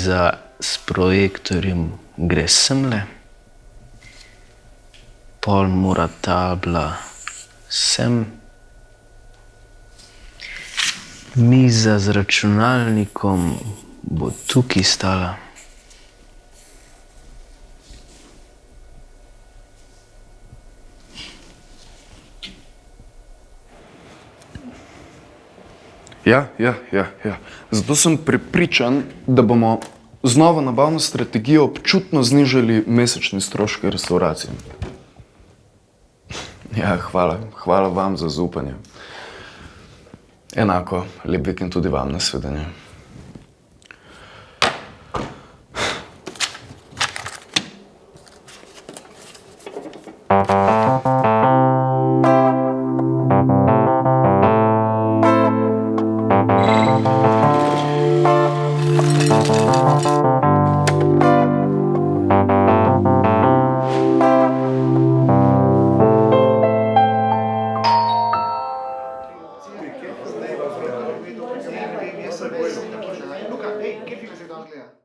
Miza s projektorjem gre semle, pol mora tabla sem, miza z računalnikom bo tukaj stala. Ja. Zato sem prepričan, da bomo z novo nabavno strategijo občutno znižali mesečne stroške restavracije. Ja, hvala vam za zaupanje. Enako, lep vikend tudi vam, na svidenje. Luca, ehi, che figo sei andato a vedere?